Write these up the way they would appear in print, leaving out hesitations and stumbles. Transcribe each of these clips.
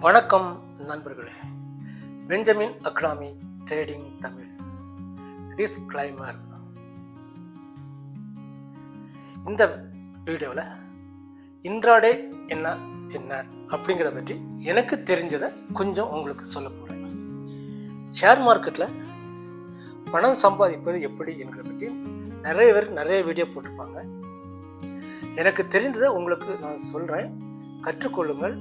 வணக்கம் நண்பர்களே. பெஞ்சமின் அக்ராமி ட்ரேடிங் தமிழ். டிஸ்க்ளைமர். இந்த வீடியோவில் இன்ட்ராடே என்ன அப்படிங்கிறத பற்றி எனக்கு தெரிஞ்சதை கொஞ்சம் உங்களுக்கு சொல்ல போகிறேன். ஷேர் மார்க்கெட்டில் பணம் சம்பாதிப்பது எப்படி என்கிறத பற்றி நிறைய பேர் நிறைய வீடியோ போட்டிருப்பாங்க. எனக்கு தெரிந்ததை உங்களுக்கு நான் சொல்கிறேன், கற்றுக்கொள்ளுங்கள்.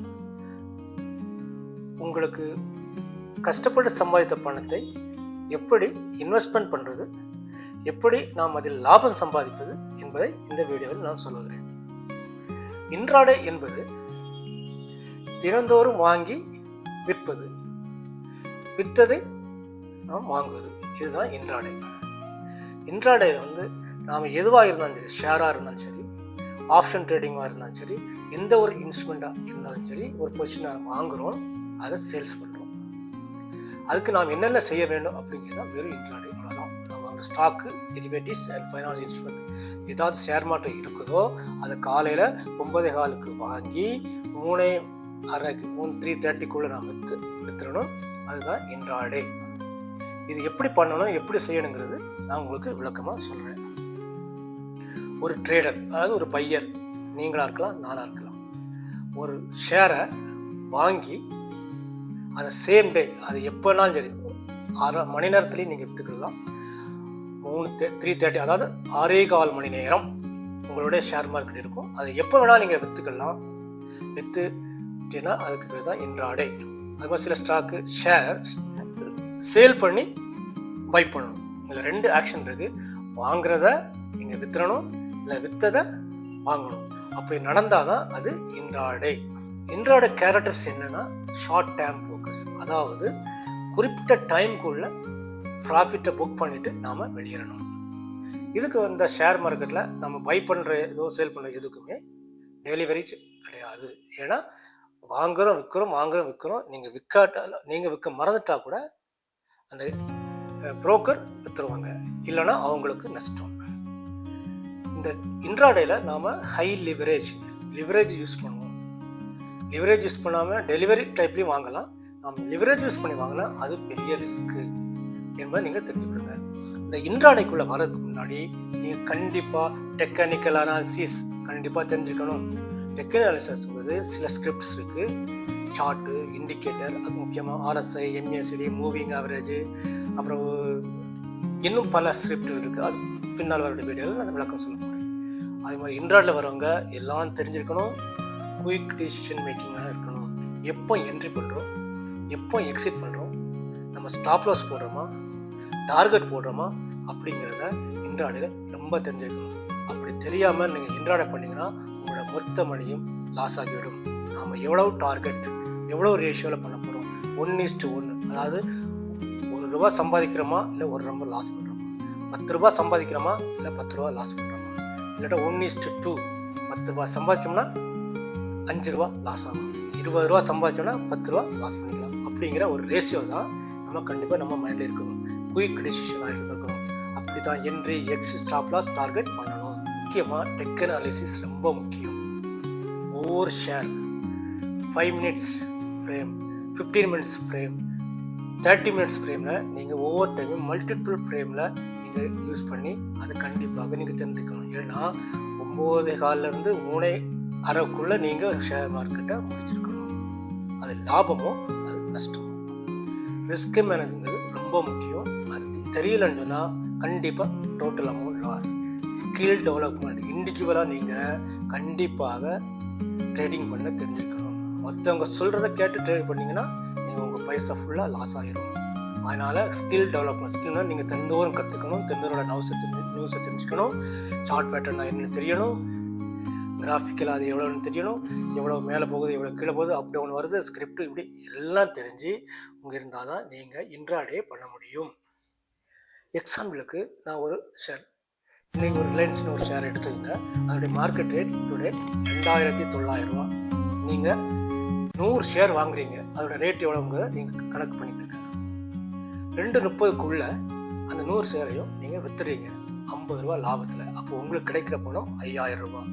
உங்களுக்கு கஷ்டப்பட்டு சம்பாதித்த பணத்தை எப்படி இன்வெஸ்ட்மெண்ட் பண்ணுறது, எப்படி நாம் அதில் லாபம் சம்பாதிப்பது என்பதை இந்த வீடியோவில் நான் சொல்லுகிறேன். இன்ட்ராடே என்பது தினந்தோறும் வாங்கி விற்பது, விற்றதை நாம் வாங்குவது, இதுதான் இன்ட்ராடே. இன்ட்ராடேயில் நாம் எதுவாக இருந்தாலும் சரி, ஷேராக இருந்தாலும் சரி, ஆப்ஷன் ட்ரேடிங்காக இருந்தாலும் சரி, எந்த ஒரு இன்ஸ்ட்ருமெண்ட்டாக இருந்தாலும் சரி, ஒரு பொசிஷனை வாங்குகிறோம், அதை சேல்ஸ் பண்ணுறோம். அதுக்கு நாம் என்னென்ன செய்ய வேண்டும் அப்படிங்கிறத வெறும் இன்ட்ராடே. அவ்வளோதான். நம்ம stock, derivatives and finance instrument ஏதாவது ஷேர் மார்க்கெட் இருக்குதோ அதை காலையில் 9:15 வாங்கி 3:30 3:30 நாம் விற்றுறணும். அதுதான் இன்ட்ராடே. இது எப்படி பண்ணணும், எப்படி செய்யணுங்கிறது நான் உங்களுக்கு விளக்கமாக சொல்கிறேன். ஒரு ட்ரேடர், அதாவது ஒரு பையர், நீங்களாக இருக்கலாம், நானாக இருக்கலாம், ஒரு ஷேரை வாங்கி அதை சேம் டே, அது எப்போனாலும் சரி 6 மணி நேரத்துலேயும் நீங்கள் விற்றுக்கலாம். 3:30 அதாவது 6.25 மணி நேரம் உங்களுடைய ஷேர் மார்க்கெட் இருக்கும். அதை எப்போ வேணால் நீங்கள் விற்றுக்கலாம். விற்றுட்டீங்கன்னா அதுக்கு பேர் தான் இன்ட்ராடே. அது மாதிரி சில ஸ்டாக்கு ஷேர் சேல் பண்ணி பை பண்ணணும். இதில் 2 ஆக்ஷன் இருக்குது. வாங்குறத நீங்கள் விற்றுறணும், இல்லை விற்றதை வாங்கணும். அப்படி நடந்தால் தான் அது இன்ட்ராடே. இன்ட்ராடே கேரக்டர்ஸ் என்னன்னா, ஷார்ட் டேர்ம் ஃபோக்கஸ், அதாவது குறிப்பிட்ட டைமுக்குள்ள ப்ராஃபிட்டை புக் பண்ணிட்டு நாம் வெளியேறணும். இதுக்கு இந்த ஷேர் மார்க்கெட்டில் நம்ம பை பண்ணுற ஏதோ சேல் பண்ணுற எதுக்குமே டெலிவரி கிடையாது. ஏன்னா வாங்குகிறோம் விற்கிறோம். நீங்கள் விற்க மறந்துட்டா கூட அந்த புரோக்கர் விற்றுருவாங்க, இல்லைன்னா அவங்களுக்கு நஷ்டம். இந்த இன்ட்ராடேல நாம் ஹை லிவரேஜ் யூஸ் பண்ணுவோம். லிவரேஜ் யூஸ் பண்ணாமல் டெலிவரி டைப்லையும் வாங்கலாம். நம்ம லிவரேஜ் யூஸ் பண்ணி வாங்கினா அது பெரிய ரிஸ்க்கு என்பதை நீங்கள் தெரிஞ்சுக்கிடுங்க. இந்த இன்ட்ராடேக்குள்ளே வரதுக்கு முன்னாடி நீங்கள் கண்டிப்பாக டெக்னிக்கல் அனாலிசிஸ் கண்டிப்பாக தெரிஞ்சுக்கணும். டெக்னிக்கல் அனாலிசிஸ்ங்கிறது சில ஸ்கிரிப்ட்ஸ் இருக்குது, சார்ட்டு, இண்டிகேட்டர், அது முக்கியமாக RSI, MACD, மூவிங் ஆவரேஜ், அப்புறம் இன்னும் பல ஸ்கிரிப்ட்கள் இருக்குது. அது பின்னால் வர வீடியோவில் நான் விளக்கம் சொல்ல போகிறேன். அது மாதிரி இன்ட்ராடேல வரவங்க எல்லாம் தெரிஞ்சிருக்கணும். குயிக் டிசிஷன் மேக்கிங்காக இருக்கணும். எப்போ என்ட்ரி பண்ணுறோம், எப்போ எக்ஸிட் பண்ணுறோம், நம்ம ஸ்டாப் லாஸ் போடுறோமா, டார்கெட் போடுறோமா அப்படிங்கிறத இன்ட்ராடேல ரொம்ப தெரிஞ்சிருக்கணும். அப்படி தெரியாமல் நீங்கள் இன்ட்ராடே பண்ணிங்கன்னா உங்களோட மொத்த மணியும் லாஸ் ஆகிவிடும். நாம் எவ்வளவு டார்கெட், எவ்வளோ ரேஷியோவில் பண்ண போகிறோம், 1:1, அதாவது ₹1 சம்பாதிக்கிறோமா இல்லை ₹1 லாஸ் பண்ணுறோமா, ₹10 சம்பாதிக்கிறோமா இல்லை ₹10 லாஸ் பண்ணுறோமா, இல்லாட்டா 1:2, ₹10 சம்பாதிச்சோம்னா ₹5 லாஸ் ஆகும், ₹20 சம்பாதிச்சோம்னா ₹10 லாஸ் பண்ணிக்கலாம். அப்படிங்கிற ஒரு ரேஷியோ தான் நம்ம கண்டிப்பாக நம்ம மைண்டில் இருக்கணும். குயிக் டெசிஷனாக இருக்கணும். அப்படி தான் entry, exit, stop loss, target பண்ணணும். முக்கியமாக டெக்னிக்கல் அனாலிசிஸ் ரொம்ப முக்கியம். ஒவ்வொரு share 5 minutes frame, 15 minutes frame, 30 minutes ஃப்ரேமில் நீங்கள் ஒவ்வொரு டைமும் மல்டிபிள் ஃப்ரேமில் நீங்கள் யூஸ் பண்ணி அதை கண்டிப்பாக நீங்கள் தெரிஞ்சுக்கணும். ஏன்னா 9:15 3:30 நீங்கள் ஷேர் மார்க்கெட்டை முடிச்சிருக்கணும். அது லாபமோ அது நஷ்டமோ. ரிஸ்க் மேனேஜ்ங்கிறது ரொம்ப முக்கியம். அது தெரியலன்னு சொன்னால் கண்டிப்பாக total amount loss. Skill development, இண்டிவிஜுவலாக நீங்கள் கண்டிப்பாக ட்ரேடிங் பண்ண தெரிஞ்சிருக்கணும். மற்றவங்க சொல்கிறத கேட்டு ட்ரேட் பண்ணிங்கன்னா நீங்கள் உங்கள் பைசா ஃபுல்லாக லாஸ் ஆகிடும். அதனால் ஸ்கில் டெவலப்மெண்ட், ஸ்கில்னால் நீங்கள் தினந்தோறும் கற்றுக்கணும், தினந்தோரோட நியூஸை தெரிஞ்சுக்கணும், சார்ட் பேட்டர்னா என்னென்னு தெரியணும், கிராஃபிக்கல் அது எவ்வளோன்னு தெரியணும், எவ்வளோ மேலே போகுது, எவ்வளோ கீழே போகுது, அப் டவுன் வருது, ஸ்கிரிப்ட், இப்படி எல்லாம் தெரிஞ்சு உங்கள் இருந்தால் தான் நீங்கள் இன்ட்ராடே பண்ண முடியும். எக்ஸாம்பிளுக்கு நான் ஒரு ஷேர், இன்றைக்கி ஒரு ரிலையன்ஸ்னு ஒரு ஷேர் எடுத்துக்கங்க. அதோடைய மார்க்கெட் ரேட் டுடே ₹2,900. நீங்கள் 100 ஷேர் வாங்குறீங்க, அதோட ரேட் எவ்வளோங்கிறத நீங்கள் கணக்கு பண்ணிக்கோங்க. 2:30 அந்த 100 ஷேரையும் நீங்கள் விற்றுறீங்க ₹50 லாபத்தில். அப்போ உங்களுக்கு கிடைக்கிற பணம் ₹5,000.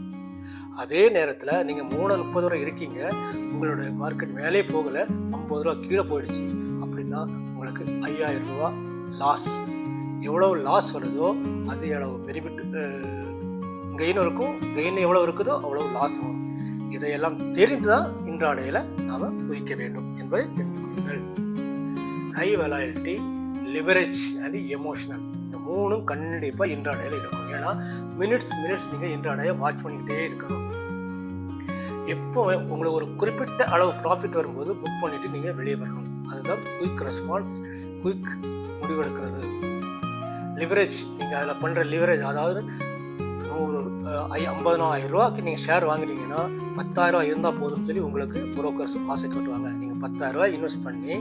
அதே நேரத்தில் நீங்கள் 3:30 வரை இருக்கீங்க, உங்களுடைய மார்க்கெட் மேலே போகலை, 50 ரூபா கீழே போயிடுச்சு அப்படின்னா உங்களுக்கு 5000 ரூபா லாஸ். எவ்வளோ லாஸ் வருதோ அதே அளவு பெனிஃபிட் கெயின் இருக்கும். கெயின் எவ்வளோ இருக்குதோ அவ்வளோ லாஸ் வரும். இதையெல்லாம் தெரிந்து தான் இன்ட்ராடேயில் நாம் குதிக்க வேண்டும் என்பதை தெரிந்து கொள்ளுங்கள். ஹை வெலாட்டிலிட்டி, லிவரேஜ் அண்ட் எமோஷனல், இந்த மூணும் கண்டிப்பாக இன்ட்ராடேயில் இருக்கும். ஏன்னா மினிட்ஸ் நீங்கள் இன்ட்ராடேயை வாட்ச் பண்ணிக்கிட்டே இருக்கணும். எப்போ உங்களுக்கு ஒரு குறிப்பிட்ட அளவு ப்ராஃபிட் வரும்போது புக் பண்ணிவிட்டு நீங்கள் வெளியே வரணும். அதுதான் குயிக் ரெஸ்பான்ஸ், குயிக் முடிவெடுக்கிறது. லிவரேஜ், நீங்கள் அதில் பண்ணுற லிவரேஜ், அதாவது 50,000 ரூபாய்க்கு நீங்கள் ஷேர் வாங்குறீங்கன்னா 10,000 ரூபா இருந்தால் போதும்னு சொல்லி உங்களுக்கு புரோக்கர்ஸ் ஆசை கட்டுவாங்க. நீங்கள் 10,000 ரூபாய் இன்வெஸ்ட் பண்ணி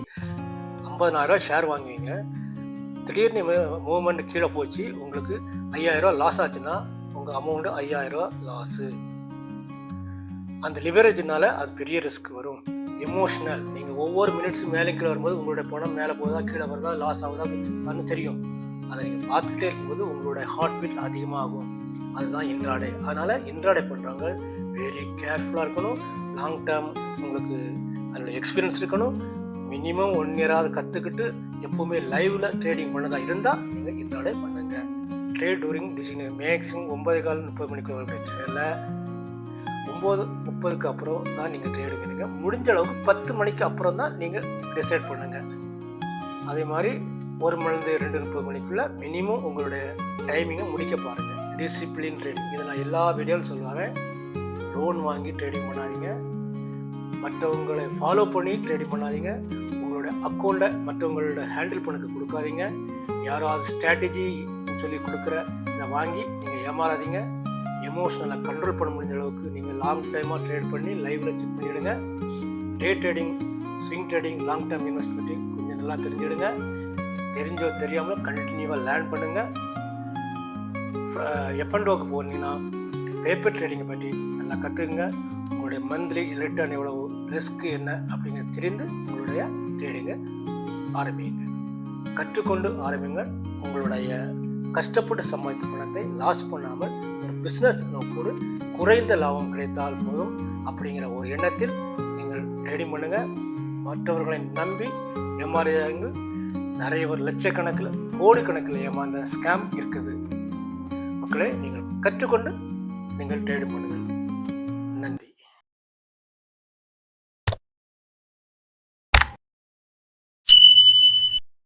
50,000 ரூபாய் ஷேர் வாங்குவீங்க. திடீர்னு மூவ்மெண்ட் கீழே போச்சு, உங்களுக்கு 5,000 ரூபா லாஸ் ஆச்சுன்னா உங்கள் அமௌண்ட்டு 5,000 ரூபா லாஸு. அந்த லிவரேஜ்னால அது பெரிய ரிஸ்க் வரும். எமோஷனல், நீங்கள் ஒவ்வொரு மினிட்ஸும் மேலே கீழே வரும்போது உங்களுடைய பணம் மேலே போகுதா கீழே வருதா லாஸ் ஆகுதா அது தெரியும். அதை நீங்கள் பார்த்துக்கிட்டே இருக்கும்போது உங்களுடைய ஹார்ட் பீட் அதிகமாகும். அதுதான் இன்ட்ராடே. அதனால் இன்ட்ராடே பண்ணுறவங்க வெரி கேர்ஃபுல்லாக இருக்கணும். லாங் டேர்ம் உங்களுக்கு அதில் எக்ஸ்பீரியன்ஸ் இருக்கணும். மினிமம் 1 இயராவது கற்றுக்கிட்டு எப்போவுமே லைவில் ட்ரேடிங் பண்ணதா இருந்தால் நீங்கள் இன்ட்ராடே பண்ணுங்க. ட்ரேட் டூரிங் டிசிஷன் மேக்ஸிமம் 9:15 மணிக்குள்ள ட்ரேடில் 9:30 அப்புறம் தான் நீங்கள் ட்ரேடிங் பண்ணுங்க. முடிஞ்ச அளவுக்கு 10 மணிக்கு அப்புறம் தான் நீங்கள் டிசைட் பண்ணுங்கள். அதே மாதிரி 1 மணிலேருந்து 2:30 மணிக்குள்ளே மினிமம் உங்களுடைய டைமிங்கை முடிக்க பாருங்கள். டிசிப்ளின் ட்ரேடிங், இதை நான் எல்லா வீடியோவும் சொல்லுவாங்க. லோன் வாங்கி ட்ரேடிங் பண்ணாதீங்க, மற்றவங்களை ஃபாலோ பண்ணி ட்ரேடிங் பண்ணாதீங்க, உங்களோட அக்கௌண்ட்டை மற்றவங்களோட ஹேண்டில் பண்ணக்கு கொடுக்காதீங்க. யாராவது ஸ்ட்ராட்டஜி சொல்லி கொடுக்குற இதை வாங்கி நீங்கள் ஏமாறாதீங்க. எமோஷனலாக கண்ட்ரோல் பண்ண முடிஞ்ச அளவுக்கு நீங்கள் லாங் டைமாக ட்ரேட் பண்ணி லைவில் செக் பண்ணிவிடுங்க. Day trading, swing trading, long term investmenting கொஞ்சம் நல்லா தெரிஞ்சுடுங்க. தெரிஞ்சோ தெரியாமல் கண்டினியூவாக லேர்ன் பண்ணுங்கள். F&Oக்கு போனீங்கன்னா பேப்பர் ட்ரேடிங்கை பற்றி நல்லா கற்றுக்குங்க. உங்களுடைய மந்த்லி ரிட்டர்ன் எவ்வளவு, ரிஸ்க் என்ன அப்படிங்கிறத தெரிந்து உங்களுடைய ட்ரேடிங்கை ஆரம்பிங்க. கற்றுக்கொண்டு ஆரம்பிங்க. உங்களுடைய கஷ்டப்பட்டு சம்பாதித்த பணத்தை லாஸ் பண்ணாமல் ஒரு பிஸ்னஸ் நோக்கோடு குறைந்த லாபம் கிடைத்தால் போதும் அப்படிங்கிற ஒரு எண்ணத்தில் நீங்கள் ட்ரேடிங் பண்ணுங்கள். மற்றவர்களை நம்பி ஏமாறியவர்கள் நிறைய ஒரு லட்சக்கணக்கில் கோடிக்கணக்கில் ஏமாந்த ஸ்கேம் இருக்குது. மக்களே, நீங்கள் கற்றுக்கொண்டு நீங்கள் ட்ரேடிங் பண்ணுங்கள்.